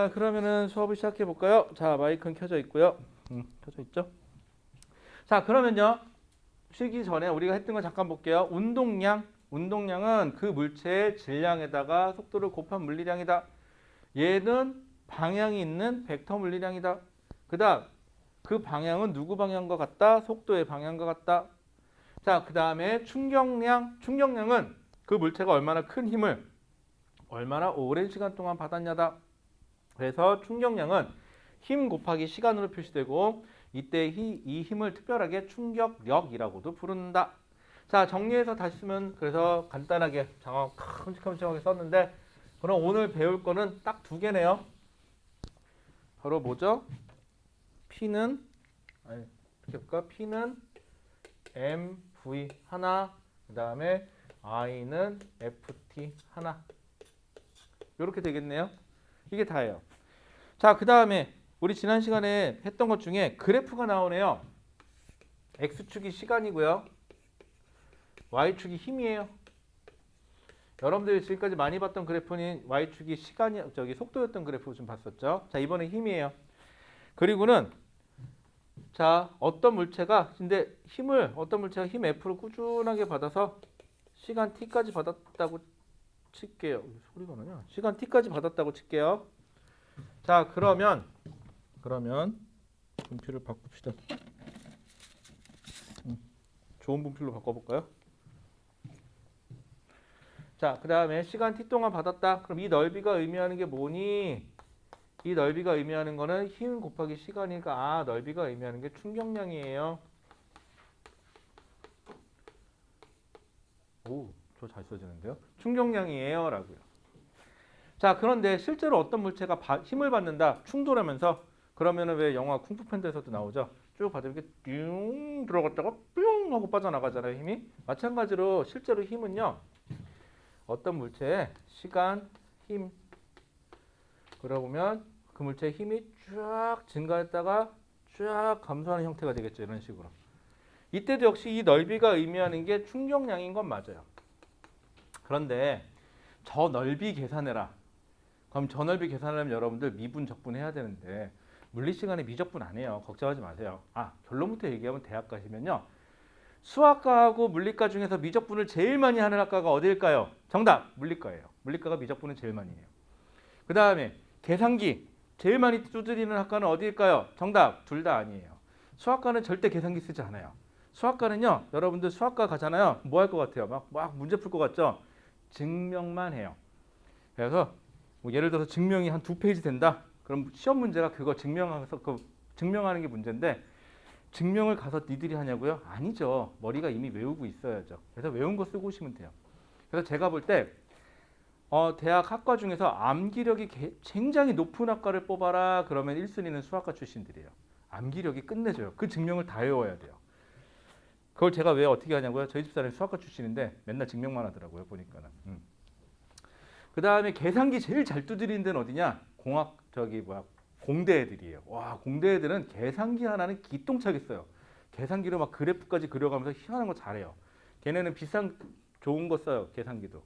자, 그러면은 수업을 시작해 볼까요? 자, 마이크는 켜져 있고요. 켜져 있죠? 자, 그러면요. 쉬기 전에 우리가 했던 거 잠깐 볼게요. 운동량은 그 물체의 질량에다가 속도를 곱한 물리량이다. 얘는 방향이 있는 벡터 물리량이다. 그다음 그 방향은 누구 방향과 같다? 속도의 방향과 같다. 자, 그다음에 충격량은 그 물체가 얼마나 큰 힘을 얼마나 오랜 시간 동안 받았냐다. 그래서 충격량은 힘 곱하기 시간으로 표시되고 이때 이 힘을 특별하게 충격력이라고도 부른다. 자, 정리해서 다시 쓰면 그래서 간단하게 큼직큼직하게 썼는데 그럼 오늘 배울 거는 딱 두 개네요. 바로 뭐죠? P는 MV 하나, 그 다음에 I는 FT 하나. 이렇게 되겠네요. 이게 다예요. 자, 그 다음에 우리 지난 시간에 했던 것 중에 그래프가 나오네요. X축이 시간이고요. Y축이 힘이에요. 여러분들이 지금까지 많이 봤던 그래프는 Y축이 속도였던 그래프 좀 봤었죠. 자, 이번에 힘이에요. 그리고는 자, 어떤 물체가 힘 F를 꾸준하게 받아서 시간 T까지 받았다고 칠게요. 소리가 나냐? 시간 T까지 받았다고 칠게요. 자, 그러면 분필을 바꿉시다. 좋은 분필로 바꿔볼까요? 자, 그 다음에 시간 t 동안 받았다. 그럼 이 넓이가 의미하는 게 뭐니? 이 넓이가 의미하는 거는 힘 곱하기 시간이니까 넓이가 의미하는 게 충격량이에요. 오, 저 잘 써지는데요? 충격량이에요 라고요. 자, 그런데 실제로 어떤 물체가 힘을 받는다. 충돌하면서 그러면은 왜 영화 쿵푸 팬더에서도 나오죠? 쭉 받으면 이렇게 띵 들어갔다가 뿅 하고 빠져나가잖아요, 힘이. 마찬가지로 실제로 힘은요. 어떤 물체의 시간, 힘 그러고 보면 그 물체의 힘이 쫙 증가했다가 쫙 감소하는 형태가 되겠죠. 이런 식으로. 이때도 역시 이 넓이가 의미하는 게 충격량인 건 맞아요. 그런데 저 넓이 계산해라. 그럼 저 넓이 계산하려면 여러분들 미분, 적분 해야 되는데 물리시간에 미적분 안 해요. 걱정하지 마세요. 결론부터 얘기하면 대학 가시면요. 수학과하고 물리과 중에서 미적분을 제일 많이 하는 학과가 어디일까요? 정답! 물리과예요. 물리과가 미적분을 제일 많이 해요. 그 다음에 계산기 제일 많이 두드리는 학과는 어디일까요? 정답! 둘 다 아니에요. 수학과는 절대 계산기 쓰지 않아요. 수학과는요. 여러분들 수학과 가잖아요. 뭐 할 것 같아요? 막 문제 풀 것 같죠? 증명만 해요. 그래서 뭐 예를 들어서 증명이 한 2페이지 된다? 그럼 시험 문제가 그거 증명하는 게 문제인데 증명을 가서 니들이 하냐고요? 아니죠. 머리가 이미 외우고 있어야죠. 그래서 외운 거 쓰고 오시면 돼요. 그래서 제가 볼 때 대학 학과 중에서 암기력이 굉장히 높은 학과를 뽑아라 그러면 1순위는 수학과 출신들이에요. 암기력이 끝내줘요. 그 증명을 다 외워야 돼요. 그걸 제가 왜 어떻게 하냐고요? 저희 집사람이 수학과 출신인데 맨날 증명만 하더라고요. 보니까는. 그 다음에 계산기 제일 잘 두드리는 데는 어디냐? 공대 애들이에요. 와, 공대 애들은 계산기 하나는 기똥차겠어요. 계산기로 막 그래프까지 그려가면서 희한한 거 잘해요. 걔네는 비싼 좋은 거 써요. 계산기도.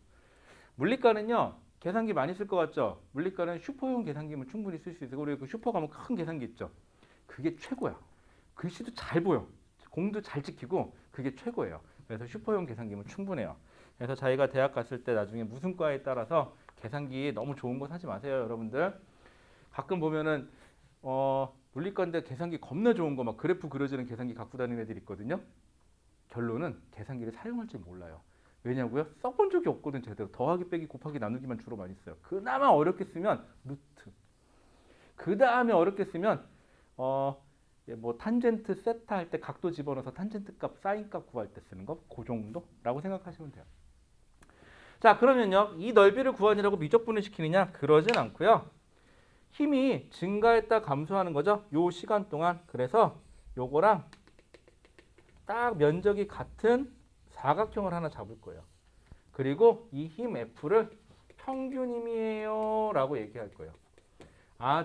물리과는요. 계산기 많이 쓸 것 같죠? 물리과는 슈퍼용 계산기면 충분히 쓸 수 있어요. 그리고 그 슈퍼 가면 큰 계산기 있죠. 그게 최고야. 글씨도 잘 보여. 공도 잘 찍히고 그게 최고예요. 그래서 슈퍼용 계산기면 충분해요. 그래서 자기가 대학 갔을 때 나중에 무슨 과에 따라서 계산기 너무 좋은 거 사지 마세요. 여러분들. 가끔 보면은 물리과인데 계산기 겁나 좋은 거 막 그래프 그려지는 계산기 갖고 다니는 애들 있거든요. 결론은 계산기를 사용할 줄 몰라요. 왜냐고요? 써본 적이 없거든 제대로. 더하기 빼기 곱하기 나누기만 주로 많이 써요. 그나마 어렵게 쓰면 루트. 그 다음에 어렵게 쓰면 뭐 탄젠트 세타 할 때 각도 집어넣어서 탄젠트 값, 사인 값 구할 때 쓰는 거 그 정도라고 생각하시면 돼요. 자, 그러면요. 이 넓이를 구하느라고 미적분을 시키느냐? 그러진 않고요. 힘이 증가했다 감소하는 거죠. 요 시간 동안. 그래서 요거랑 딱 면적이 같은 사각형을 하나 잡을 거예요. 그리고 이 힘 F를 평균 힘이에요 라고 얘기할 거예요.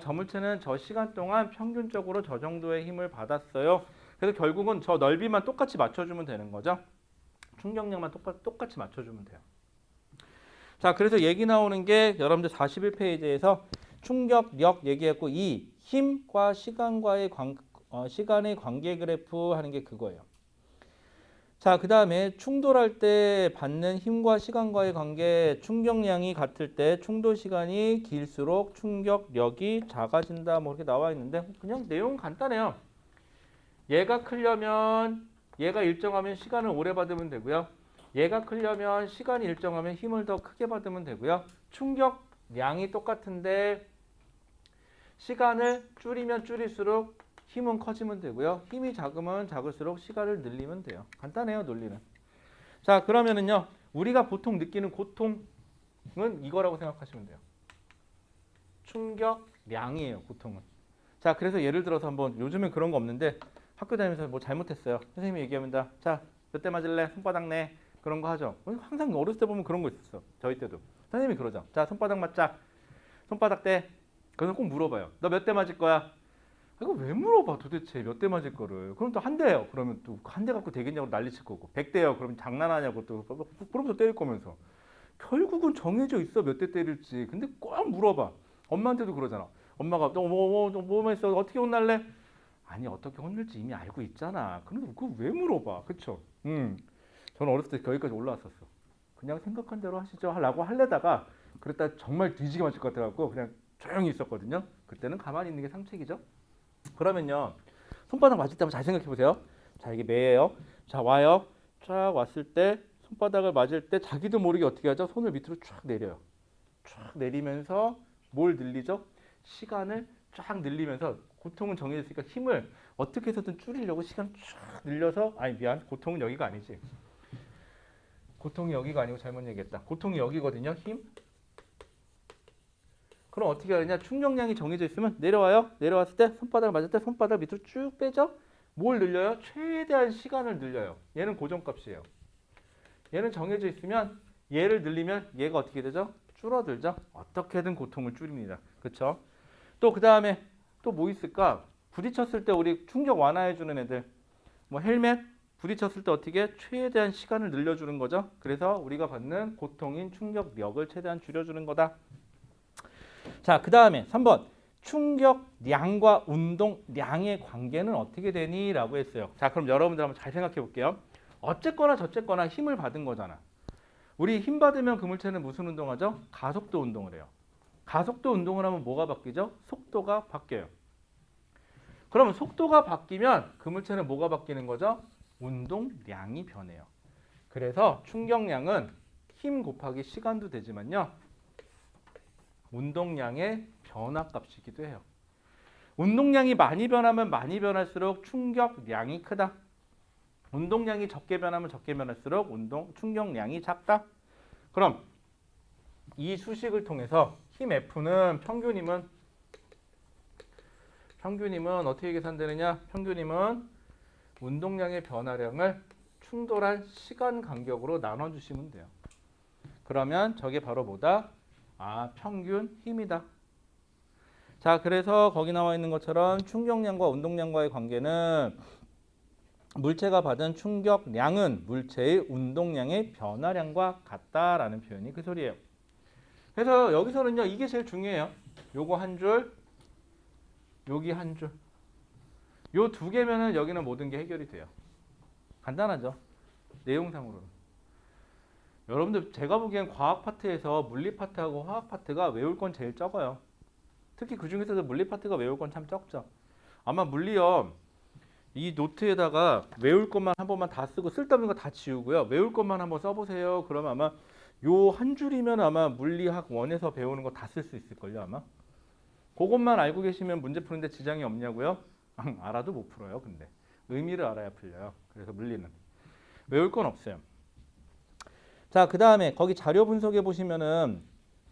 저 물체는 저 시간 동안 평균적으로 저 정도의 힘을 받았어요. 그래서 결국은 저 넓이만 똑같이 맞춰주면 되는 거죠. 충격량만 똑같이 맞춰주면 돼요. 자, 그래서 얘기 나오는 게 여러분들 41페이지에서 충격력 얘기했고 이 힘과 시간과의 시간의 관계 그래프 하는 게 그거예요. 자, 그 다음에 충돌할 때 받는 힘과 시간과의 관계, 충격량이 같을 때 충돌 시간이 길수록 충격력이 작아진다. 뭐 이렇게 나와 있는데 그냥 내용 간단해요. 얘가 크려면 얘가 일정하면 시간을 오래 받으면 되고요. 얘가 크려면 시간이 일정하면 힘을 더 크게 받으면 되고요. 충격량이 똑같은데 시간을 줄이면 줄일수록 힘은 커지면 되고요. 힘이 작으면 작을수록 시간을 늘리면 돼요. 간단해요, 논리는. 자, 그러면은요. 우리가 보통 느끼는 고통은 이거라고 생각하시면 돼요. 충격량이에요, 고통은. 자, 그래서 예를 들어서 한번 요즘엔 그런 거 없는데 학교 다니면서 뭐 잘못했어요. 선생님이 얘기합니다. 자, 몇 대 맞을래? 손바닥 내. 그런 거 하죠. 항상 어렸을 때 보면 그런 거 있었어. 저희 때도. 선생님이 그러죠. 자, 손바닥 맞자. 손바닥 대. 그래서 꼭 물어봐요. 너 몇 대 맞을 거야? 이거 왜 물어봐 도대체 몇 대 맞을 거를. 그럼 또 한 대예요. 그러면 또 한 대 갖고 되겠냐고 난리칠 거고. 100대요. 그러면 장난하냐고 또 그러면서 때릴 거면서. 결국은 정해져 있어 몇 대 때릴지. 근데 꼭 물어봐. 엄마한테도 그러잖아. 엄마가 뭐만 있어 어떻게 혼날래? 아니 어떻게 혼낼지 이미 알고 있잖아. 근데 그거 왜 물어봐. 그쵸? 저는 어렸을 때 거기까지 올라왔었어. 그냥 생각한 대로 하시죠 라고 하려다가 그랬다 정말 뒤지게 맞을 것 같아갖고 그냥 조용히 있었거든요. 그때는 가만히 있는 게 상책이죠. 그러면요. 손바닥 맞을 때 한번 잘 생각해 보세요. 자, 이게 매예요. 자, 와요. 쫙 왔을 때 손바닥을 맞을 때 자기도 모르게 어떻게 하죠? 손을 밑으로 쫙 내려요. 쫙 내리면서 뭘 늘리죠? 시간을 쫙 늘리면서 고통은 정해졌으니까 힘을 어떻게 해서든 줄이려고 시간 쫙 늘려서 아니 미안. 고통은 여기가 아니지. 고통이 여기가 아니고 잘못 얘기했다. 고통이 여기거든요. 힘. 그럼 어떻게 하느냐? 충격량이 정해져 있으면 내려와요. 내려왔을 때 손바닥을 맞을 때 손바닥 밑으로 쭉 빼죠. 뭘 늘려요? 최대한 시간을 늘려요. 얘는 고정값이에요. 얘는 정해져 있으면 얘를 늘리면 얘가 어떻게 되죠? 줄어들죠. 어떻게든 고통을 줄입니다. 그렇죠? 또 그 다음에 또 뭐 있을까? 부딪혔을 때 우리 충격 완화해 주는 애들. 뭐 헬멧 부딪혔을 때 어떻게 최대한 시간을 늘려주는 거죠. 그래서 우리가 받는 고통인 충격력을 최대한 줄여주는 거다. 자, 그 다음에 3번 충격량과 운동량의 관계는 어떻게 되니? 라고 했어요. 자, 그럼 여러분들 한번 잘 생각해 볼게요. 어쨌거나 저쨌거나 힘을 받은 거잖아. 우리 힘 받으면 그 물체는 무슨 운동하죠? 가속도 운동을 해요. 가속도 운동을 하면 뭐가 바뀌죠? 속도가 바뀌어요. 그러면 속도가 바뀌면 그 물체는 뭐가 바뀌는 거죠? 운동량이 변해요. 그래서 충격량은 힘 곱하기 시간도 되지만요. 운동량의 변화값이기도 해요. 운동량이 많이 변하면 많이 변할수록 충격량이 크다. 운동량이 적게 변하면 적게 변할수록 충격량이 작다. 그럼 이 수식을 통해서 힘 F는 평균임은 어떻게 계산되느냐? 평균임은 운동량의 변화량을 충돌한 시간 간격으로 나눠주시면 돼요. 그러면 저게 바로 뭐다? 평균 힘이다. 자, 그래서 거기 나와 있는 것처럼 충격량과 운동량과의 관계는 물체가 받은 충격량은 물체의 운동량의 변화량과 같다라는 표현이 그 소리예요. 그래서 여기서는요, 이게 제일 중요해요. 요거 한 줄, 여기 한 줄. 요 두 개면은 여기는 모든 게 해결이 돼요. 간단하죠? 내용상으로는. 여러분들 제가 보기엔 과학 파트에서 물리 파트하고 화학 파트가 외울 건 제일 적어요. 특히 그 중에서도 물리 파트가 외울 건 참 적죠. 아마 물리요. 이 노트에다가 외울 것만 한 번만 다 쓰고 쓸데없는 거 다 지우고요. 외울 것만 한번 써보세요. 그러면 아마 요 한 줄이면 아마 물리학 1에서 배우는 거 다 쓸 수 있을걸요 아마. 그것만 알고 계시면 문제 푸는데 지장이 없냐고요? 알아도 못 풀어요. 근데 의미를 알아야 풀려요. 그래서 물리는 외울 건 없어요. 자, 그 다음에 거기 자료 분석해 보시면은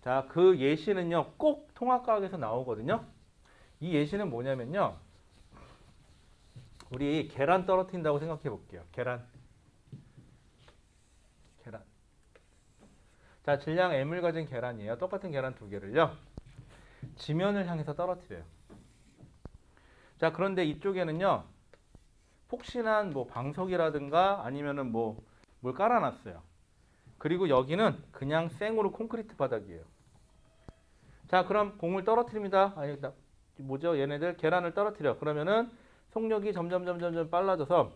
자, 그 예시는요 꼭 통합과학에서 나오거든요. 이 예시는 뭐냐면요, 우리 계란 떨어뜨린다고 생각해 볼게요. 계란. 자, 질량 m을 가진 계란이에요. 똑같은 계란 두 개를요 지면을 향해서 떨어뜨려요. 자, 그런데 이쪽에는요 폭신한 뭐 방석이라든가 아니면은 뭐 뭘 깔아놨어요. 그리고 여기는 그냥 생으로 콘크리트 바닥이에요. 자, 그럼 공을 떨어뜨립니다. 아니, 뭐죠? 얘네들 계란을 떨어뜨려. 그러면은 속력이 점점 빨라져서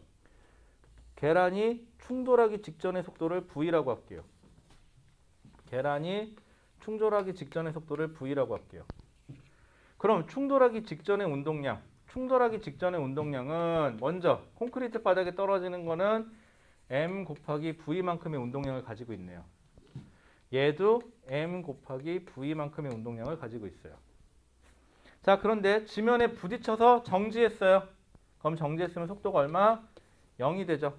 계란이 충돌하기 직전의 속도를 V라고 할게요. 계란이 충돌하기 직전의 속도를 V라고 할게요. 그럼 충돌하기 직전의 운동량은 먼저 콘크리트 바닥에 떨어지는 거는 M 곱하기 V만큼의 운동량을 가지고 있네요. 얘도 M 곱하기 V만큼의 운동량을 가지고 있어요. 자, 그런데 지면에 부딪혀서 정지했어요. 그럼 정지했으면 속도가 얼마? 0이 되죠.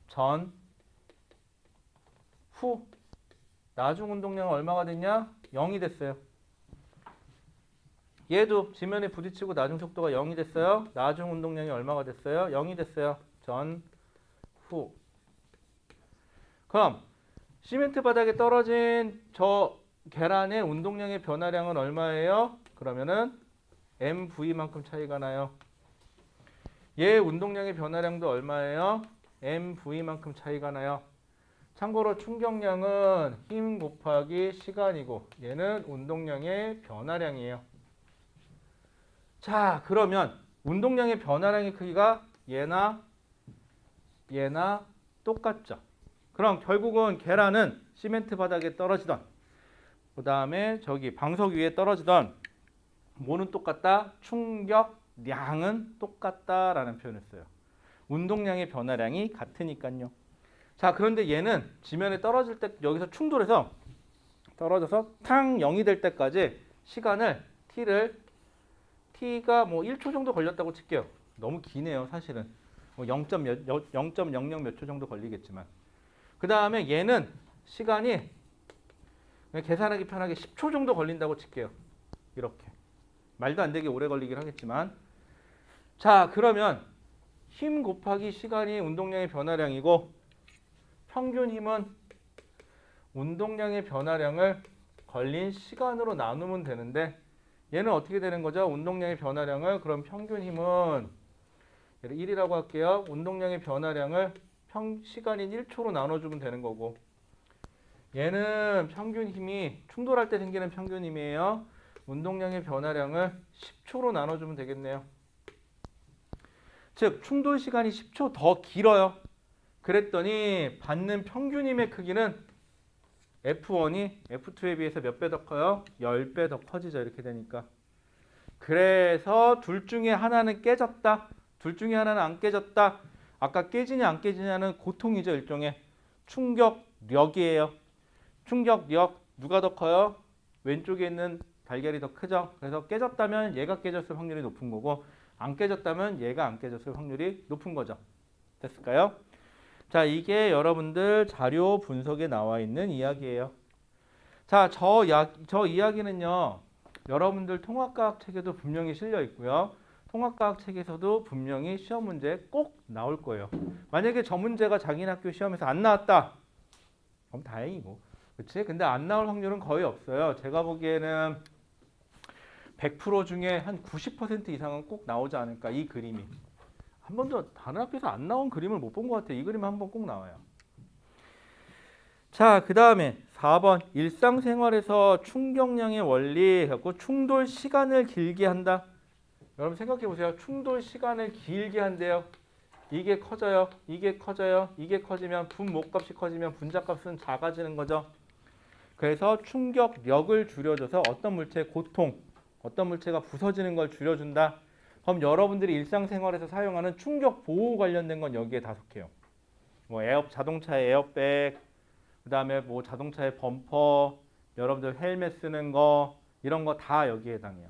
전, 후, 나중 운동량은 얼마가 됐냐? 0이 됐어요. 얘도 지면에 부딪히고 나중 속도가 0이 됐어요. 나중 운동량이 얼마가 됐어요? 0이 됐어요. 전, 후. 그럼 시멘트 바닥에 떨어진 저 계란의 운동량의 변화량은 얼마예요? 그러면은 MV만큼 차이가 나요. 얘 운동량의 변화량도 얼마예요? MV만큼 차이가 나요. 참고로 충격량은 힘 곱하기 시간이고 얘는 운동량의 변화량이에요. 자, 그러면 운동량의 변화량의 크기가 얘나 똑같죠. 그럼 결국은 계란은 시멘트 바닥에 떨어지던 그 다음에 저기 방석 위에 떨어지던 뭐는 똑같다? 충격량은 똑같다라는 표현을 써요. 운동량의 변화량이 같으니까요. 자, 그런데 얘는 지면에 떨어질 때 여기서 충돌해서 떨어져서 탕 0이 될 때까지 시간을 T가 뭐 1초 정도 걸렸다고 칠게요. 너무 기네요, 사실은. 뭐 0.00 몇 초 정도 걸리겠지만. 그 다음에 얘는 시간이 계산하기 편하게 10초 정도 걸린다고 칠게요. 이렇게. 말도 안 되게 오래 걸리긴 하겠지만. 자, 그러면 힘 곱하기 시간이 운동량의 변화량이고 평균 힘은 운동량의 변화량을 걸린 시간으로 나누면 되는데 얘는 어떻게 되는 거죠? 운동량의 변화량을 그럼 평균 힘은 1이라고 할게요. 운동량의 변화량을 시간인 1초로 나눠주면 되는 거고 얘는 평균 힘이 충돌할 때 생기는 평균 힘이에요. 운동량의 변화량을 10초로 나눠주면 되겠네요. 즉 충돌 시간이 10초 더 길어요. 그랬더니 받는 평균 힘의 크기는 F1이 F2에 비해서 몇 배 더 커요? 10배 더 커지죠. 이렇게 되니까. 그래서 둘 중에 하나는 깨졌다. 둘 중에 하나는 안 깨졌다. 아까 깨지냐 안 깨지냐는 고통이죠. 일종의 충격력이에요. 충격력 누가 더 커요? 왼쪽에 있는 달걀이 더 크죠. 그래서 깨졌다면 얘가 깨졌을 확률이 높은 거고 안 깨졌다면 얘가 안 깨졌을 확률이 높은 거죠. 됐을까요? 자, 이게 여러분들 자료 분석에 나와 있는 이야기예요. 자, 저 이야기는요. 여러분들 통합과학 책에도 분명히 실려 있고요. 통합과학 책에서도 분명히 시험 문제 꼭 나올 거예요. 만약에 저 문제가 자기 학교 시험에서 안 나왔다. 그럼 다행이고. 그치? 근데 안 나올 확률은 거의 없어요. 제가 보기에는 100% 중에 한 90% 이상은 꼭 나오지 않을까, 이 그림이. 한 번도 다른 학교에서 안 나온 그림을 못 본 것 같아요. 이 그림 한번 꼭 나와요. 자, 그 다음에 4번 일상생활에서 충격량의 원리 갖고 충돌 시간을 길게 한다. 여러분 생각해 보세요. 충돌 시간을 길게 한대요. 이게 커져요. 이게 커져요. 이게 커지면 분모값이 커지면 분자값은 작아지는 거죠. 그래서 충격력을 줄여줘서 어떤 물체의 고통, 어떤 물체가 부서지는 걸 줄여준다. 그럼 여러분들이 일상생활에서 사용하는 충격 보호 관련된 건 여기에 다 속해요. 뭐 자동차의 에어백, 그 다음에 뭐 자동차의 범퍼, 여러분들 헬멧 쓰는 거 이런 거 다 여기에 해당해요.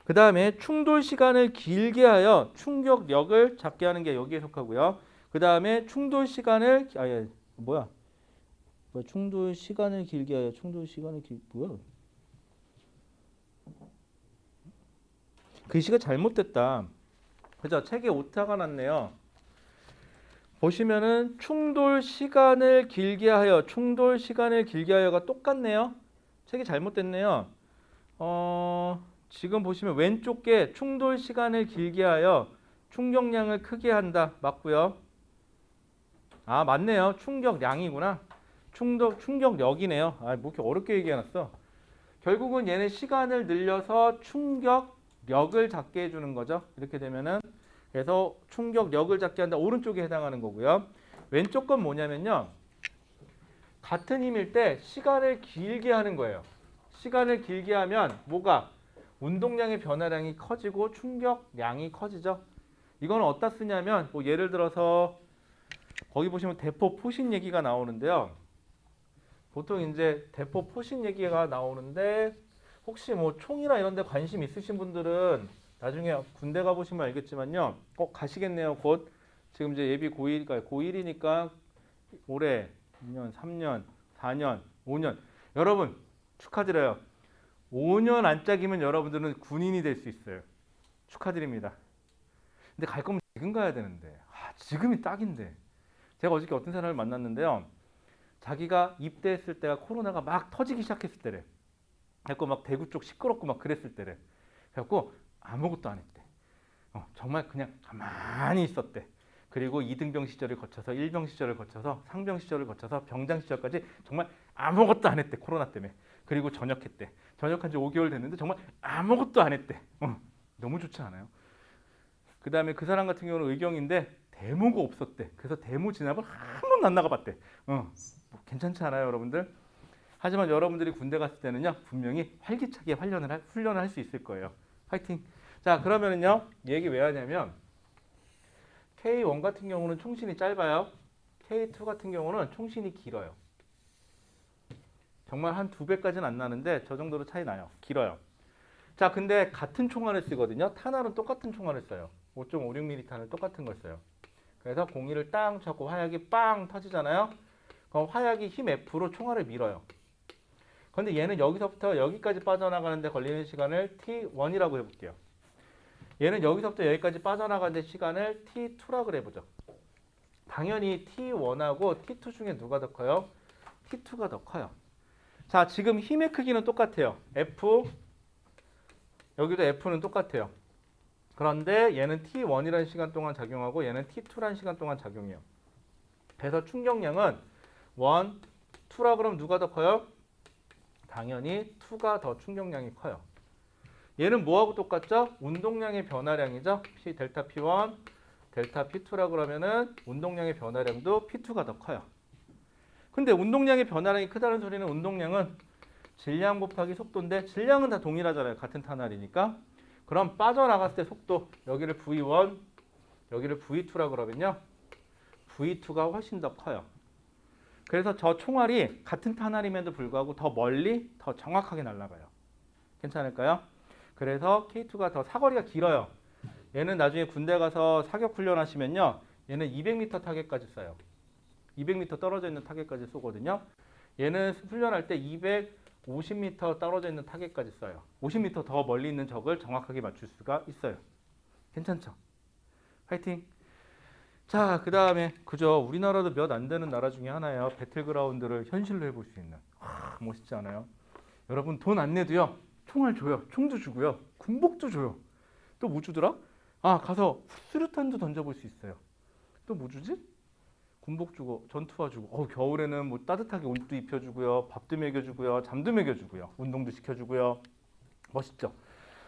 그 다음에 충돌 시간을 길게 하여 충격력을 작게 하는 게 여기에 속하고요. 그 다음에 충돌 시간을 충돌 시간을 길게 하여 뭐야? 글씨가 잘못됐다. 그죠? 책에 오타가 났네요. 보시면은 충돌 시간을 길게 하여가 똑같네요. 책이 잘못됐네요. 지금 보시면 왼쪽 게 충돌 시간을 길게 하여 충격량을 크게 한다. 맞고요. 아, 맞네요. 충격량이구나. 충격력이네요. 아, 뭐 이렇게 어렵게 얘기해놨어. 결국은 얘는 시간을 늘려서 충격력을 잡게 해주는 거죠. 이렇게 되면은 그래서 충격력을 잡게 한다. 오른쪽에 해당하는 거고요. 왼쪽 건 뭐냐면요. 같은 힘일 때 시간을 길게 하는 거예요. 시간을 길게 하면 뭐가? 운동량의 변화량이 커지고 충격량이 커지죠. 이거는 어디다 쓰냐면 뭐 예를 들어서 거기 보시면 대포 포식 얘기가 나오는데요. 보통 이제 대포 포식 얘기가 나오는데 혹시 뭐 총이나 이런 데 관심 있으신 분들은 나중에 군대 가보시면 알겠지만요. 꼭 가시겠네요. 곧 지금 이제 예비 고1이니까 올해 2년, 3년, 4년, 5년. 여러분 축하드려요. 5년 안짝이면 여러분들은 군인이 될 수 있어요. 축하드립니다. 근데 갈 거면 지금 가야 되는데. 지금이 딱인데. 제가 어저께 어떤 사람을 만났는데요. 자기가 입대했을 때가 코로나가 막 터지기 시작했을 때래. 그래갖고 막 대구 쪽 시끄럽고 막 그랬을 때래. 그래갖고 아무것도 안 했대. 정말 그냥 가만히 있었대. 그리고 2등병 시절을 거쳐서 1병 시절을 거쳐서 상병 시절을 거쳐서 병장 시절까지 정말 아무것도 안 했대. 코로나 때문에. 그리고 전역했대. 전역한 지 5개월 됐는데 정말 아무것도 안 했대. 너무 좋지 않아요? 그 다음에 그 사람 같은 경우는 의경인데 대모가 없었대. 그래서 대모 진압을 한 번도 안 나가봤대. 뭐 괜찮지 않아요, 여러분들? 하지만 여러분들이 군대 갔을 때는요, 분명히 활기차게 훈련을 할 수 있을 거예요. 파이팅! 자, 그러면은요, 얘기 왜 하냐면 K1 같은 경우는 총신이 짧아요. K2 같은 경우는 총신이 길어요. 정말 한 2배까지는 안 나는데 저 정도로 차이 나요. 길어요. 자, 근데 같은 총알을 쓰거든요. 탄알은 똑같은 총알을 써요. 5.56mm 탄을 똑같은 걸 써요. 그래서 공이를 땅 쳐고 화약이 빵 터지잖아요. 그럼 화약이 힘 F로 총알을 밀어요. 근데 얘는 여기서부터 여기까지 빠져나가는데 걸리는 시간을 T1이라고 해볼게요. 얘는 여기서부터 여기까지 빠져나가는데 시간을 T2라고 해보죠. 당연히 T1하고 T2 중에 누가 더 커요? T2가 더 커요. 자, 지금 힘의 크기는 똑같아요. F, 여기도 F는 똑같아요. 그런데 얘는 T1이라는 시간 동안 작용하고 얘는 T2라는 시간 동안 작용해요. 그래서 충격량은 1, 2라 그러면 누가 더 커요? 당연히 2가 더 충격량이 커요. 얘는 뭐하고 똑같죠? 운동량의 변화량이죠. 델타 P1, 델타 P2라 그러면은 운동량의 변화량도 P2가 더 커요. 근데 운동량의 변화량이 크다는 소리는 운동량은 질량 곱하기 속도인데 질량은 다 동일하잖아요. 같은 탄알이니까. 그럼 빠져나갔을 때 속도, 여기를 V1, 여기를 V2라 그러면요. V2가 훨씬 더 커요. 그래서 저 총알이 같은 탄알임에도 불구하고 더 멀리, 더 정확하게 날아가요. 괜찮을까요? 그래서 K2가 더 사거리가 길어요. 얘는 나중에 군대 가서 사격 훈련 하시면요. 얘는 200m 타겟까지 쏴요. 200m 떨어져 있는 타겟까지 쏘거든요. 얘는 훈련할 때 250m 떨어져 있는 타겟까지 쏴요. 50m 더 멀리 있는 적을 정확하게 맞출 수가 있어요. 괜찮죠? 파이팅! 자, 그 다음에 그죠? 우리나라도 몇 안 되는 나라 중에 하나예요. 배틀그라운드를 현실로 해볼 수 있는. 멋있지 않아요? 여러분 돈 안 내도요. 총알 줘요. 총도 주고요. 군복도 줘요. 또 뭐 주더라? 가서 수류탄도 던져볼 수 있어요. 또 뭐 주지? 군복 주고 전투화 주고 겨울에는 뭐 따뜻하게 옷도 입혀주고요. 밥도 먹여주고요. 잠도 먹여주고요. 운동도 시켜주고요. 멋있죠?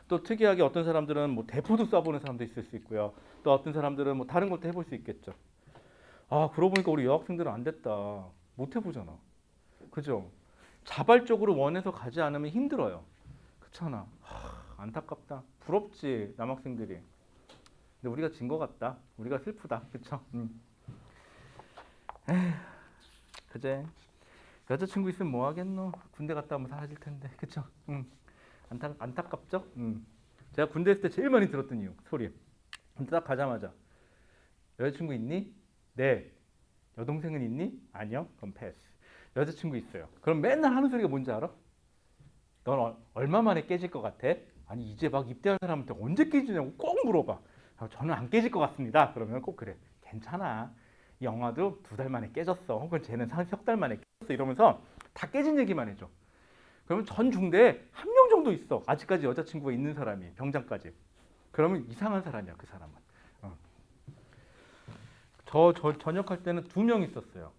또 특이하게 어떤 사람들은 뭐 대포도 쏴보는 사람도 있을 수 있고요. 또 어떤 사람들은 뭐 다른 것도 해볼 수 있겠죠. 그러고 보니까 우리 여학생들은 안 됐다. 못 해보잖아. 그죠? 자발적으로 원해서 가지 않으면 힘들어요. 그렇잖아. 안타깝다. 부럽지 남학생들이. 근데 우리가 진 것 같다. 우리가 슬프다. 그쵸? 그제 여자친구 있으면 뭐 하겠노? 군대 갔다 오면 사라질 텐데. 그쵸? 안타깝죠? 제가 군대 있을 때 제일 많이 들었던 이유 소리. 근데 딱 가자마자 여자친구 있니? 네. 여동생은 있니? 아니요. 그럼 패스. 여자친구 있어요. 그럼 맨날 하는 소리가 뭔지 알아? 넌 얼마 만에 깨질 것 같아? 아니 이제 막 입대한 사람한테 언제 깨지냐고 꼭 물어봐. 저는 안 깨질 것 같습니다. 그러면 꼭 그래. 괜찮아. 이 영화도 2달 만에 깨졌어. 혹은 쟤는 3달 만에 깨졌어. 이러면서 다 깨진 얘기만 해줘. 그러면 전 중대에 1명 정도 있어. 아직까지 여자친구가 있는 사람이 병장까지. 그러면 이상한 사람이야 그 사람은. 저 전역할 때는 2명 있었어요.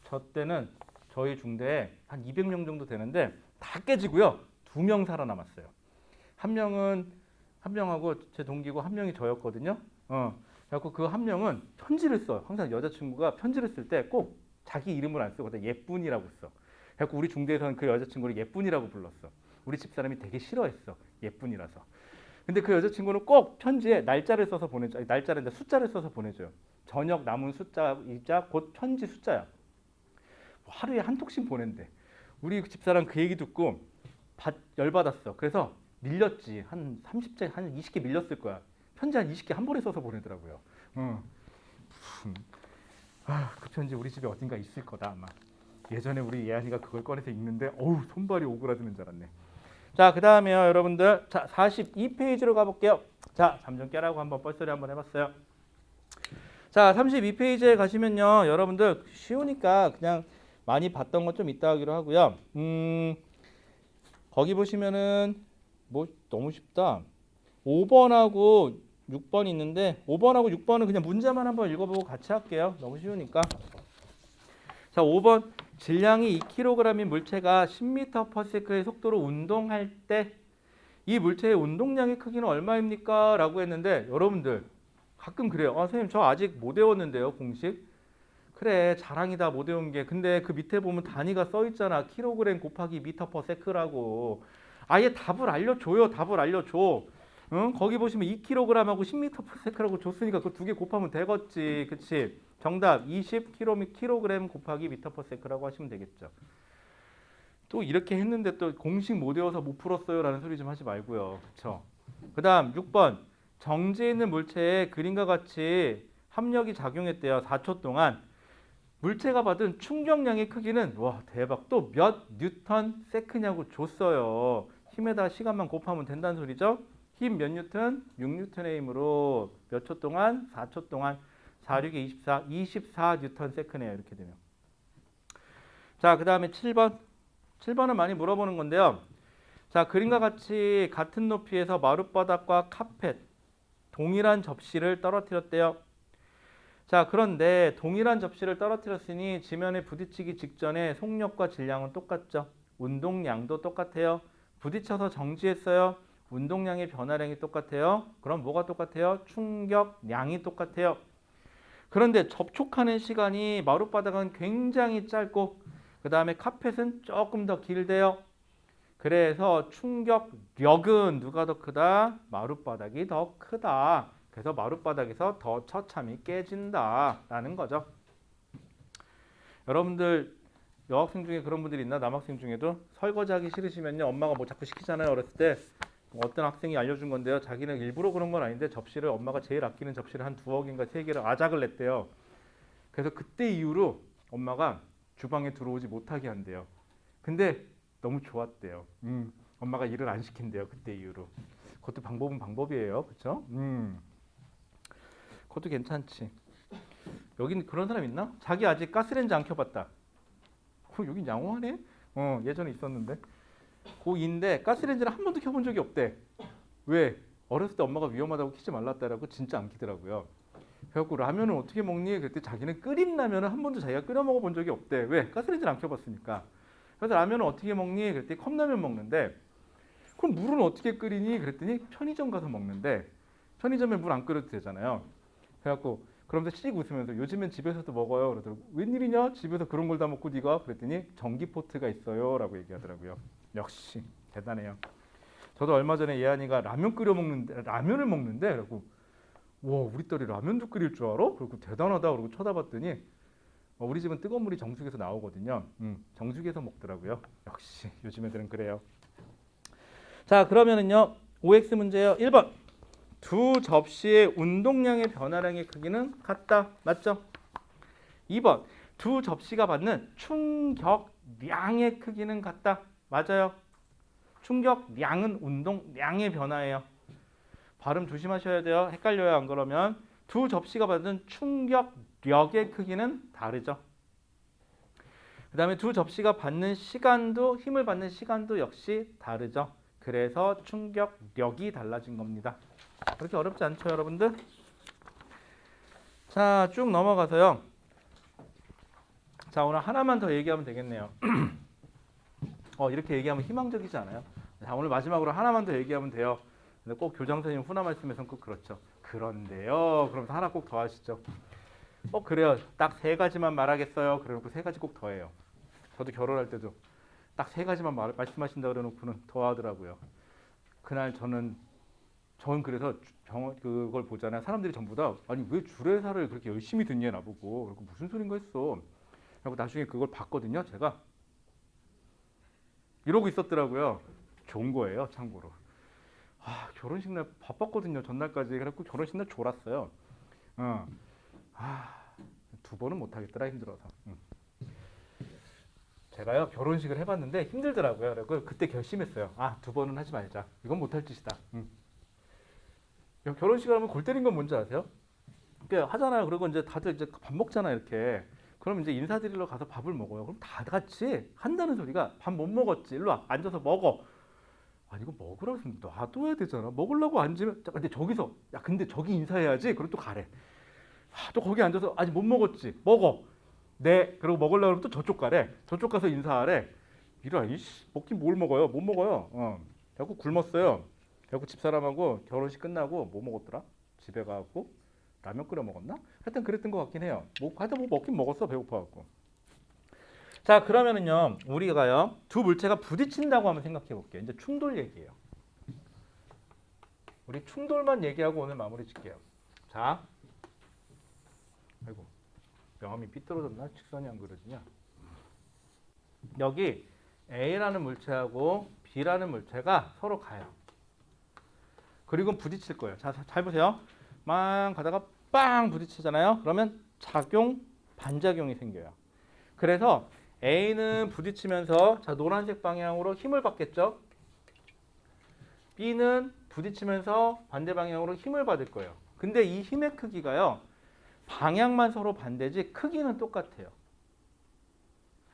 저 때는 저희 중대에 한 200명 정도 되는데 다 깨지고요. 2명 살아남았어요. 한 명하고 제 동기고 한 명이 저였거든요. 그래갖고 그 한 명은 편지를 써요. 항상 여자친구가 편지를 쓸 때 꼭 자기 이름을 안 쓰고 예쁜이라고 써. 그래갖고 우리 중대에서는 그 여자친구를 예쁜이라고 불렀어. 우리 집사람이 되게 싫어했어. 예쁜이라서. 근데 그 여자친구는 꼭 편지에 날짜를 써서 보내줘. 날짜를 숫자를 써서 보내줘요. 저녁 남은 숫자이자 곧 편지 숫자야. 하루에 한 통씩 보낸대. 우리 집사람 그 얘기 듣고 열받았어. 그래서 밀렸지. 한 30장, 한 20개 밀렸을 거야. 편지 한 20개 한 번에 써서 보내더라고요. 그 편지 우리 집에 어딘가 있을 거다 아마. 예전에 우리 예안이가 그걸 꺼내서 읽는데 어우 손발이 오그라드는 줄 알았네. 자, 그 다음에요 여러분들. 자, 42페이지로 가볼게요. 자, 잠 좀 깨라고 한번 뻘소리 한번 해봤어요. 자, 32페이지에 가시면요 여러분들 쉬우니까 그냥 많이 봤던 것 좀 이따 하기로 하고요. 거기 보시면은 뭐 너무 쉽다. 5번하고 6번 있는데 5번하고 6번은 그냥 문제만 한번 읽어보고 같이 할게요. 너무 쉬우니까. 자, 5번 질량이 2kg인 물체가 10m/s의 속도로 운동할 때 이 물체의 운동량의 크기는 얼마입니까? 라고 했는데 여러분들 가끔 그래요. 선생님 저 아직 못 외웠는데요 공식. 그래 자랑이다 못 외운 게. 근데 그 밑에 보면 단위가 써 있잖아. 킬로그램 곱하기 m/s라고. 아예 답을 알려줘요. 답을 알려줘. 응? 거기 보시면 2kg하고 10m/s라고 줬으니까 그 두 개 곱하면 되겠지. 그치? 정답 20kg 곱하기 m/s라고 하시면 되겠죠. 또 이렇게 했는데 또 공식 못 외워서 못 풀었어요 라는 소리 좀 하지 말고요. 그쵸? 그 다음 6번 정지해 있는 물체에 그림과 같이 합력이 작용했대요. 4초 동안. 물체가 받은 충격량의 크기는 와 대박 또 몇 뉴턴 세크냐고 줬어요. 힘에다 시간만 곱하면 된다는 소리죠. 힘 몇 뉴턴? 6뉴턴의 힘으로 몇 초 동안? 4초 동안. 4, 6에 24 뉴턴 세크네요. 이렇게 되면. 자, 그 다음에 7번. 7번은 많이 물어보는 건데요. 자, 그림과 같이 같은 높이에서 마룻바닥과 카펫, 동일한 접시를 떨어뜨렸대요. 자, 그런데 동일한 접시를 떨어뜨렸으니 지면에 부딪히기 직전에 속력과 질량은 똑같죠. 운동량도 똑같아요. 부딪혀서 정지했어요. 운동량의 변화량이 똑같아요. 그럼 뭐가 똑같아요? 충격량이 똑같아요. 그런데 접촉하는 시간이 마룻바닥은 굉장히 짧고 그 다음에 카펫은 조금 더 길대요. 그래서 충격력은 누가 더 크다? 마룻바닥이 더 크다. 그래서 마룻바닥에서 더 처참히 깨진다라는 거죠. 여러분들 여학생 중에 그런 분들이 있나? 남학생 중에도 설거지하기 싫으시면요. 엄마가 뭐 자꾸 시키잖아요. 어렸을 때. 어떤 학생이 알려준 건데요. 자기는 일부러 그런 건 아닌데 접시를 엄마가 제일 아끼는 접시를 한 2억인가 3개를 아작을 냈대요. 그래서 그때 이후로 엄마가 주방에 들어오지 못하게 한대요. 근데 너무 좋았대요. 엄마가 일을 안 시킨대요. 그때 이후로. 그것도 방법은 방법이에요. 그렇죠? 그것도 괜찮지. 여긴 그런 사람 있나? 자기 아직 가스레인지 안 켜봤다. 여긴 양호하네? 예전에 있었는데. 고2인데 가스레인지를 한 번도 켜본 적이 없대. 왜? 어렸을 때 엄마가 위험하다고 키지 말랐다라고 진짜 안 키더라고요. 그래갖고 라면은 어떻게 먹니? 그랬더니 자기는 끓인 라면은 한 번도 자기가 끓여 먹어본 적이 없대. 왜? 가스레인지를 안 켜봤으니까. 그래서 라면은 어떻게 먹니? 그랬더니 컵라면 먹는데 그럼 물은 어떻게 끓이니? 그랬더니 편의점 가서 먹는데 편의점에 물 안 끓여도 되잖아요. 그래갖고 그러면서 씩 웃으면서 요즘엔 집에서도 먹어요. 그러더라고. 웬일이냐? 집에서 그런 걸 다 먹고 네가? 그랬더니 전기포트가 있어요. 라고 얘기하더라고요. 역시 대단해요. 저도 얼마 전에 예안이가 라면을 먹는데 그래갖고 와 우리 딸이 라면도 끓일 줄 알아? 그리고 대단하다 그러고 쳐다봤더니 우리 집은 뜨거운 물이 정수기에서 나오거든요. 정수기에서 먹더라고요. 역시 요즘 애들은 그래요. 자 그러면은요 OX 문제요. 1번 두 접시의 운동량의 변화량의 크기는 같다. 맞죠? 2번 두 접시가 받는 충격량의 크기는 같다. 맞아요. 충격량은 운동량의 변화예요. 발음 조심하셔야 돼요. 헷갈려요. 안 그러면. 두 접시가 받은 충격력의 크기는 다르죠. 그 다음에 두 접시가 받는 시간도 힘을 받는 시간도 역시 다르죠. 그래서 충격력이 달라진 겁니다. 그렇게 어렵지 않죠 여러분들? 자 쭉 넘어가서요. 자 오늘 하나만 더 얘기하면 되겠네요. 이렇게 얘기하면 희망적이지 않아요? 자, 오늘 마지막으로 하나만 더 얘기하면 돼요. 근데 꼭 교장 선생님 훈화 말씀에서는 꼭 그렇죠. 그런데요. 그러면서 하나 꼭 더 하시죠. 그래요. 딱 세 가지만 말하겠어요. 그래놓고 세 가지 꼭 더해요. 저도 결혼할 때도 딱 세 가지만 말씀하신다 그래놓고는 더 하더라고요. 그날 저는 그래서 그걸 보잖아요. 사람들이 전부 다 아니 왜 주례사를 그렇게 열심히 듣냐 나보고. 그리고 무슨 소린가 했어. 그리고 나중에 그걸 봤거든요. 제가 이러고 있었더라고요. 좋은 거예요. 참고로. 결혼식 날 바빴거든요. 전날까지. 그래갖고 결혼식 날 졸았어요. 두 번은 못하겠더라. 힘들어서. 제가요 결혼식을 해봤는데 힘들더라고요. 그래서 그때 결심했어요. 두 번은 하지 말자. 이건 못할 짓이다. 결혼식을 하면 골 때린 건 뭔지 아세요? 하잖아요. 그리고 이제 다들 이제 밥 먹잖아 이렇게. 그럼 이제 인사드리러 가서 밥을 먹어요. 그럼 다 같이 한다는 소리가 밥 못 먹었지. 일로 와. 앉아서 먹어. 이거 먹으라고 했으면 놔둬야 되잖아. 먹으려고 앉으면 근데 저기서 근데 저기 인사해야지. 그럼 또 가래. 또 거기 앉아서 아직 못 먹었지. 먹어. 네. 그리고 먹으려고 하면 또 저쪽 가래. 저쪽 가서 인사하래. 이라 이씨 먹긴 뭘 먹어요. 못 먹어요. 결국 굶었어요. 결국 집사람하고 결혼식 끝나고 뭐 먹었더라? 집에 가고 라면 끓여 먹었나? 하여튼 그랬던 것 같긴 해요. 하여튼 먹긴 먹었어. 배고파갖고. 자 그러면은요 우리가요 두 물체가 부딪힌다고 한번 생각해 볼게요. 이제 충돌 얘기예요. 우리 충돌만 얘기하고 오늘 마무리 짓게요. 자, 아이고 명암이 삐뚤어졌나? 직선이 안 그려지냐? 여기 A라는 물체하고 B라는 물체가 서로 가요. 그리고 부딪힐 거예요. 자, 잘 보세요. 막 가다가 빵 부딪히잖아요. 그러면 작용, 반작용이 생겨요. 그래서 A는 부딪히면서 자 노란색 방향으로 힘을 받겠죠. B는 부딪히면서 반대 방향으로 힘을 받을 거예요. 근데 이 힘의 크기가요. 방향만 서로 반대지 크기는 똑같아요.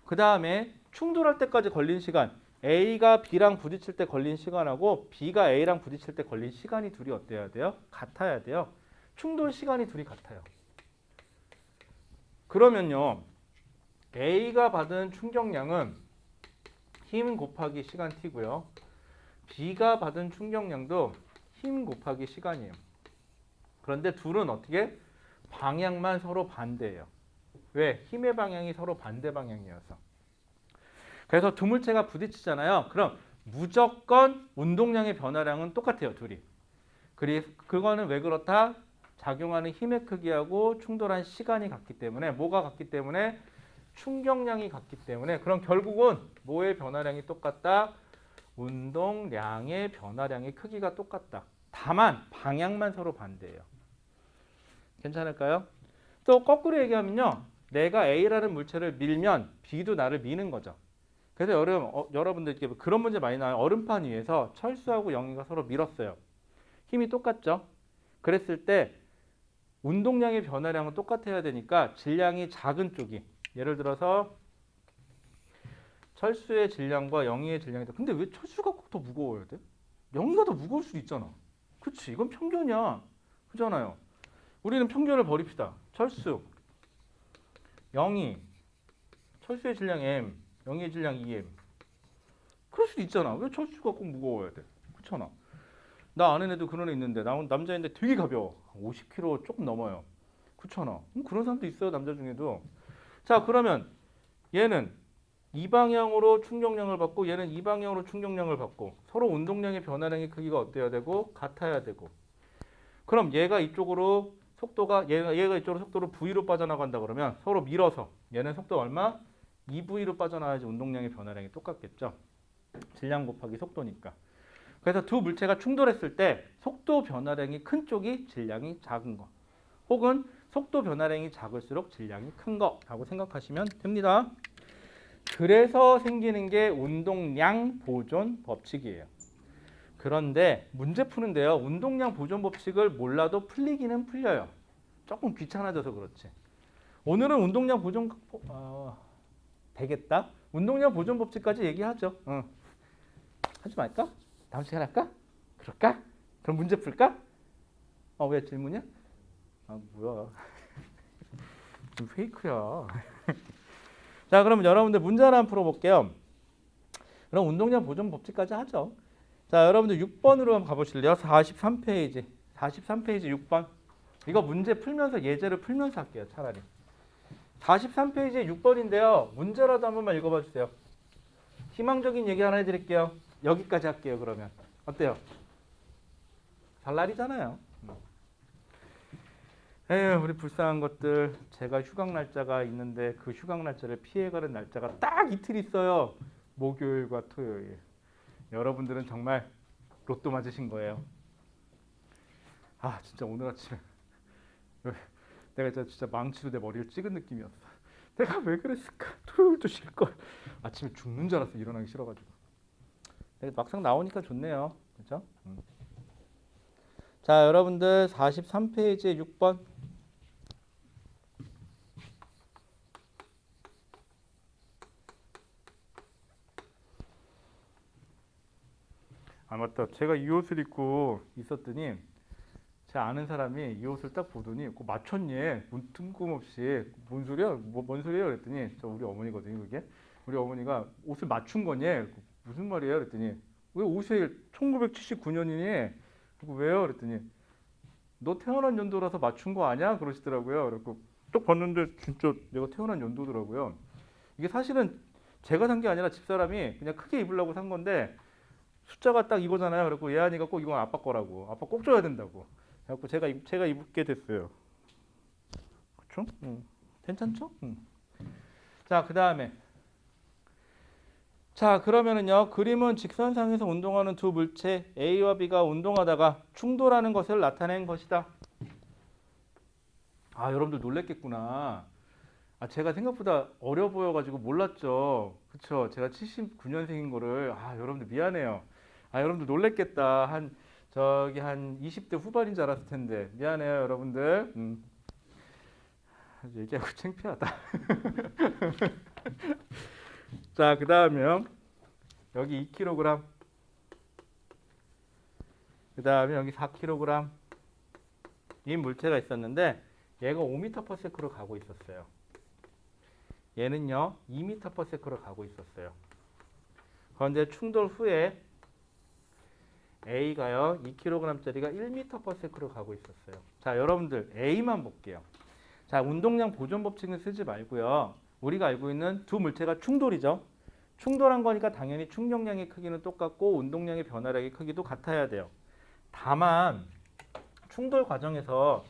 그 다음에 충돌할 때까지 걸린 시간 A가 B랑 부딪힐 때 걸린 시간하고 B가 A랑 부딪힐 때 걸린 시간이 둘이 어때야 돼요? 같아야 돼요. 충돌 시간이 둘이 같아요. 그러면요. A가 받은 충격량은 힘 곱하기 시간 t고요. B가 받은 충격량도 힘 곱하기 시간이에요. 그런데 둘은 어떻게? 방향만 서로 반대예요. 왜? 힘의 방향이 서로 반대 방향이어서. 그래서 두 물체가 부딪히잖아요. 그럼 무조건 운동량의 변화량은 똑같아요. 둘이. 그거는 왜 그렇다? 작용하는 힘의 크기하고 충돌한 시간이 같기 때문에 뭐가 같기 때문에 충격량이 같기 때문에 그럼 결국은 뭐의 변화량이 똑같다? 운동량의 변화량의 크기가 똑같다. 다만 방향만 서로 반대예요. 괜찮을까요? 또 거꾸로 얘기하면요. 내가 A라는 물체를 밀면 B도 나를 미는 거죠. 그래서 여러분들 그런 문제 많이 나와요. 얼음판 위에서 철수하고 영희가 서로 밀었어요. 힘이 똑같죠? 그랬을 때 운동량의 변화량은 똑같아야 되니까 질량이 작은 쪽이 예를 들어서 철수의 질량과 영희의 질량이 근데 왜 철수가 꼭 더 무거워야 돼? 영희가 더 무거울 수도 있잖아. 그치? 이건 편견이야. 그잖아요. 우리는 편견을 버립시다. 철수, 영희, 철수의 질량 M, 영희의 질량 EM. 그럴 수도 있잖아. 왜 철수가 꼭 무거워야 돼? 그렇잖아. 나 아는 애도 그런 애 있는데 남자인데 되게 가벼워. 50kg 조금 넘어요. 그렇잖아. 그런 사람도 있어요. 남자 중에도. 자 그러면 얘는 이 방향으로 충격량을 받고 얘는 이 방향으로 충격량을 받고 서로 운동량의 변화량의 크기가 어때야 되고 같아야 되고 그럼 얘가 이쪽으로 속도가 얘가 이쪽으로 속도로 V로 빠져나간다 그러면 서로 밀어서 얘는 속도 얼마? 2V로 빠져나가야지 운동량의 변화량이 똑같겠죠. 질량 곱하기 속도니까. 그래서 두 물체가 충돌했을 때 속도 변화량이 큰 쪽이 질량이 작은 거 혹은 속도 변화량이 작을수록 질량이 큰 거라고 생각하시면 됩니다. 그래서 생기는 게 운동량 보존 법칙이에요. 그런데 문제 푸는데요. 운동량 보존 법칙을 몰라도 풀리기는 풀려요. 조금 귀찮아져서 그렇지. 오늘은 운동량 보존 되겠다. 운동량 보존 법칙까지 얘기하죠. 하지 말까? 다음 시간에 할까? 그럴까? 그럼 문제 풀까? 왜 질문이야? 뭐야. 좀 페이크야. 자, 그럼 여러분들 문제 하나 풀어볼게요. 그럼 운동량 보존 법칙까지 하죠. 자, 여러분들 6번으로 한번 가보실래요? 43페이지. 43페이지 6번. 이거 문제 풀면서 예제를 풀면서 할게요. 차라리. 43페이지 6번인데요. 문제라도 한 번만 읽어봐 주세요. 희망적인 얘기 하나 해드릴게요. 여기까지 할게요. 그러면. 어때요? 설날이잖아요. 에휴, 우리 불쌍한 것들. 제가 휴강 날짜가 있는데 그 휴강 날짜를 피해가는 날짜가 딱 이틀 있어요. 목요일과 토요일. 여러분들은 정말 로또 맞으신 거예요. 아, 진짜 오늘 아침에 내가 진짜 망치로 내 머리를 찍은 느낌이었어. 내가 왜 그랬을까? 토요일도 쉴 걸. 아침에 죽는 줄 알았어. 일어나기 싫어가지고. 막상 나오니까 좋네요. 그렇죠? 자, 여러분들 43페이지에 6번. 아, 맞다. 제가 이 옷을 입고 있었더니 제 아는 사람이 이 옷을 딱 보더니 그거 맞췄니? 뜬금없이 뭔 소리야? 뭔 소리야? 그랬더니 저 우리 어머니거든요. 그게 우리 어머니가 옷을 맞춘 거니? 무슨 말이에요? 그랬더니 왜 옷이 1979년이니? 그리고 왜요? 그랬더니 너 태어난 연도라서 맞춘 거 아니야? 그러시더라고요. 그래서 딱 봤는데 진짜 내가 태어난 연도더라고요. 이게 사실은 제가 산 게 아니라 집사람이 그냥 크게 입으려고 산 건데 숫자가 딱 이거잖아요. 그래고 예한이가 꼭 이건 아빠 거라고. 아빠 꼭 줘야 된다고. 그래갖고 제가 입게 됐어요. 그렇죠? 괜찮죠? 자, 그다음에 자, 그러면은요. 그림은 직선상에서 운동하는 두 물체 A와 B가 운동하다가 충돌하는 것을 나타낸 것이다. 아, 여러분들 놀랬겠구나. 아, 제가 생각보다 어려 보여가지고 몰랐죠. 그쵸? 제가 79년생인 거를 여러분들 미안해요. 아, 여러분들 놀랬겠다. 한 20대 후반인 줄 알았을 텐데 미안해요, 여러분들. 얘기하고 창피하다. 자, 그 다음에요. 여기 2kg. 그 다음에 여기 4kg. 이 물체가 있었는데 얘가 5m/s로 가고 있었어요. 얘는요 2m/s로 가고 있었어요. 그런데 충돌 후에 A가요 2kg짜리가 1m/s로 가고 있었어요. 자, 여러분들 A만 볼게요. 자, 운동량 보존 법칙은 쓰지 말고요. 우리가 알고 있는 두 물체가 충돌이죠. 충돌한 거니까 당연히 충격량의 크기는 똑같고 운동량의 변화량의 크기도 같아야 돼요. 다만 충돌 과정에서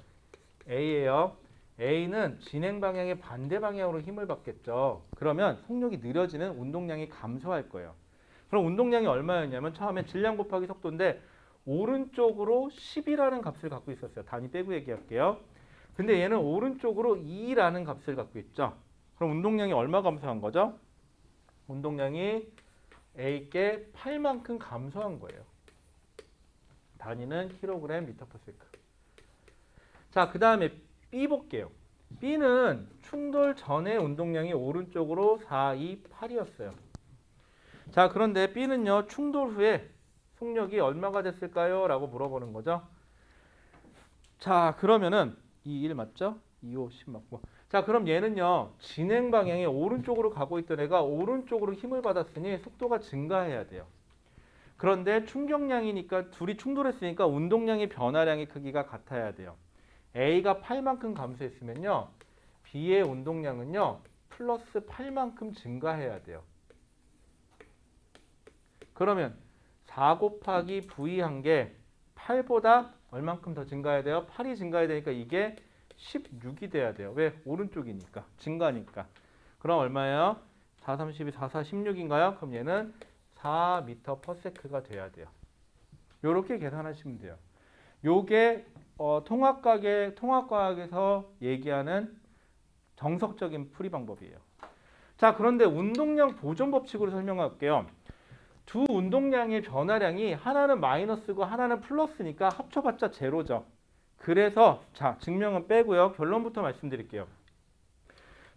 A예요. A는 진행 방향의 반대 방향으로 힘을 받겠죠. 그러면 속력이 느려지는 운동량이 감소할 거예요. 그럼 운동량이 얼마였냐면 처음에 질량 곱하기 속도인데 오른쪽으로 10이라는 값을 갖고 있었어요. 단위 빼고 얘기할게요. 근데 얘는 오른쪽으로 2라는 값을 갖고 있죠. 그럼 운동량이 얼마 감소한 거죠? 운동량이 A께 8만큼 감소한 거예요. 단위는 kg m/s. 자, 그 다음에 B 볼게요. B는 충돌 전에 운동량이 오른쪽으로 4, 2, 8이었어요. 자, 그런데 B는요 충돌 후에 속력이 얼마가 됐을까요? 라고 물어보는 거죠. 자, 그러면은 2, 1 맞죠? 2, 5, 10 맞고. 자, 그럼 얘는요 진행 방향이 오른쪽으로 가고 있던 애가 오른쪽으로 힘을 받았으니 속도가 증가해야 돼요. 그런데 충격량이니까 둘이 충돌했으니까 운동량의 변화량의 크기가 같아야 돼요. A가 8만큼 감소했으면요 B의 운동량은요 플러스 8만큼 증가해야 돼요. 그러면 4 곱하기 V한 게 8보다 얼만큼 더 증가해야 돼요? 8이 증가해야 되니까 이게 16이 돼야 돼요. 왜? 오른쪽이니까. 증가니까. 그럼 얼마예요? 4, 32, 4, 4, 16인가요? 그럼 얘는 4m/s가 돼야 돼요. 요렇게 계산하시면 돼요. 요게 통합과학에서 얘기하는 정석적인 풀이 방법이에요. 자, 그런데 운동량 보존 법칙으로 설명할게요. 두 운동량의 변화량이 하나는 마이너스고 하나는 플러스니까 합쳐봤자 제로죠. 그래서 자, 증명은 빼고요. 결론부터 말씀드릴게요.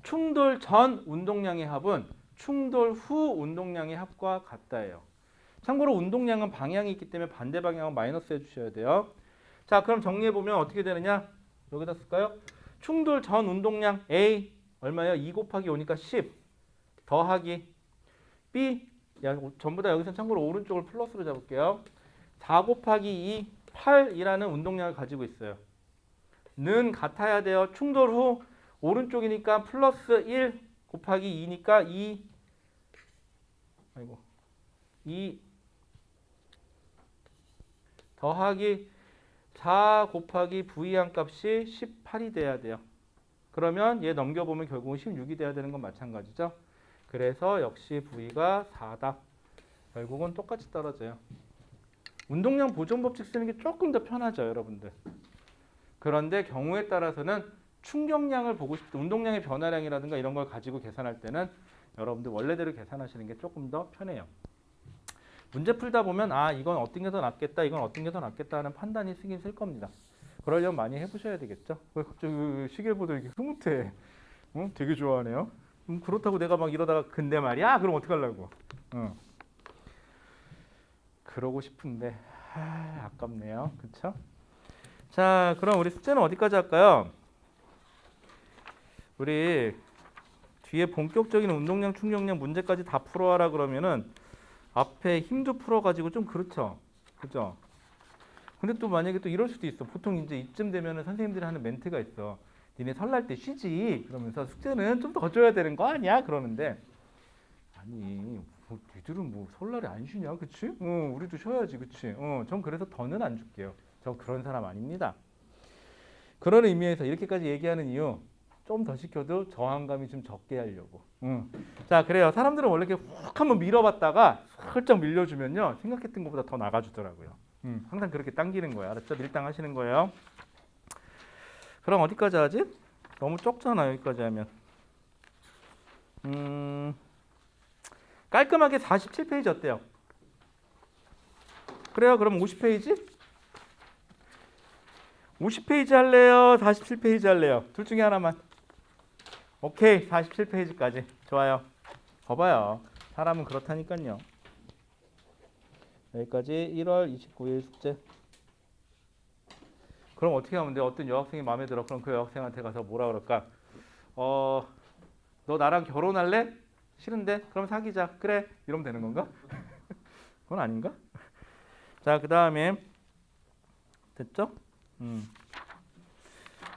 충돌 전 운동량의 합은 충돌 후 운동량의 합과 같다예요. 참고로 운동량은 방향이 있기 때문에 반대 방향은 마이너스 해주셔야 돼요. 자, 그럼 정리해보면 어떻게 되느냐? 여기다 쓸까요? 충돌 전 운동량 A 얼마예요? 2 곱하기 5니까 10 더하기 B 야, 전부 다 여기서 참고로 오른쪽을 플러스로 잡을게요. 4 곱하기 2, 8이라는 운동량을 가지고 있어요. 는 같아야 돼요. 충돌 후 오른쪽이니까 플러스 1 곱하기 2니까 2 아이고 2 더하기 4 곱하기 V한 값이 18이 돼야 돼요. 그러면 얘 넘겨보면 결국은 16이 돼야 되는 건 마찬가지죠. 그래서 역시 V가 4다. 결국은 똑같이 떨어져요. 운동량 보존 법칙 쓰는 게 조금 더 편하죠, 여러분들. 그런데 경우에 따라서는 충격량을 보고 싶을 때 운동량의 변화량이라든가 이런 걸 가지고 계산할 때는 여러분들 원래대로 계산하시는 게 조금 더 편해요. 문제 풀다 보면 아 이건 어떤 게 더 낫겠다, 이건 어떤 게 더 낫겠다 하는 판단이 쓰긴 쓸 겁니다. 그러려면 많이 해보셔야 되겠죠. 왜 갑자기 시계를 보다 이렇게 흐뭇해? 되게 좋아하네요. 그렇다고 내가 막 이러다가 근데 말이야? 그럼 어떡하려고? 그러고 싶은데 아깝네요. 그쵸? 자, 그럼 우리 숙제는 어디까지 할까요? 우리 뒤에 본격적인 운동량, 충격량 문제까지 다 풀어와라 그러면은 앞에 힘도 풀어가지고 좀 그렇죠. 그죠? 근데 또 만약에 또 이럴 수도 있어. 보통 이제 이쯤 되면은 선생님들이 하는 멘트가 있어. 니네 설날 때 쉬지. 그러면서 숙제는 좀 더 줘야 되는 거 아니야? 그러는데 아니, 니들은 뭐 설날에 안 쉬냐? 그치? 우리도 쉬어야지. 그치? 전 그래서 더는 안 줄게요. 저 그런 사람 아닙니다. 그런 의미에서 이렇게까지 얘기하는 이유 좀 더 시켜도 저항감이 좀 적게 하려고. 자, 그래요. 사람들은 원래 이렇게 훅 한번 밀어봤다가 살짝 밀려주면요. 생각했던 것보다 더 나가주더라고요. 항상 그렇게 당기는 거예요. 알았죠? 밀당 하시는 거예요. 그럼 어디까지 하지? 너무 적잖아, 여기까지 하면. 깔끔하게 47페이지 어때요? 그래요? 그럼 50페이지? 50페이지 할래요? 47페이지 할래요? 둘 중에 하나만. 오케이, 47페이지까지. 좋아요. 봐봐요. 사람은 그렇다니까요. 여기까지 1월 29일 숙제. 그럼 어떻게 하면 돼? 어떤 여학생이 마음에 들어. 그럼 그 여학생한테 가서 뭐라 그럴까? 너 나랑 결혼할래? 싫은데? 그럼 사귀자. 그래. 이러면 되는 건가? 그건 아닌가? 자, 그 다음에 됐죠?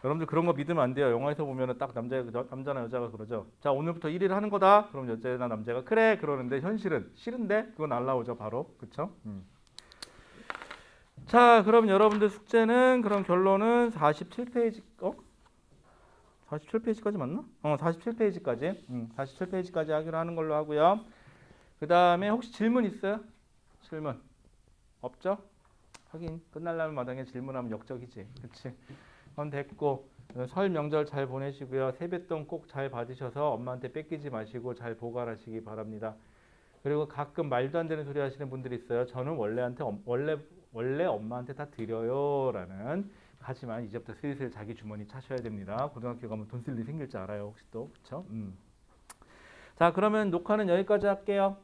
여러분들 그런 거 믿으면 안 돼요. 영화에서 보면은 딱 남자나 여자가 그러죠. 자, 오늘부터 1일 하는 거다. 그럼 여자나 남자가 그래 그러는데 현실은 싫은데 그건 안 나오죠, 바로. 그렇죠? 자, 그럼 여러분들 숙제는 그럼 결론은 47페이지 47페이지까지 맞나? 47페이지까지. 47페이지까지 하기로 하는 걸로 하고요. 그 다음에 혹시 질문 있어요? 질문 없죠? 하긴 끝날라면 마당에 질문하면 역적이지. 그치? 그건 됐고 설 명절 잘 보내시고요. 세뱃돈 꼭 잘 받으셔서 엄마한테 뺏기지 마시고 잘 보관하시기 바랍니다. 그리고 가끔 말도 안 되는 소리 하시는 분들이 있어요. 저는 원래 엄마한테 다 드려요라는. 하지만 이제부터 슬슬 자기 주머니 차셔야 됩니다. 고등학교 가면 돈 쓸 일 생길 줄 알아요. 혹시 또 그렇죠? 자, 그러면 녹화는 여기까지 할게요.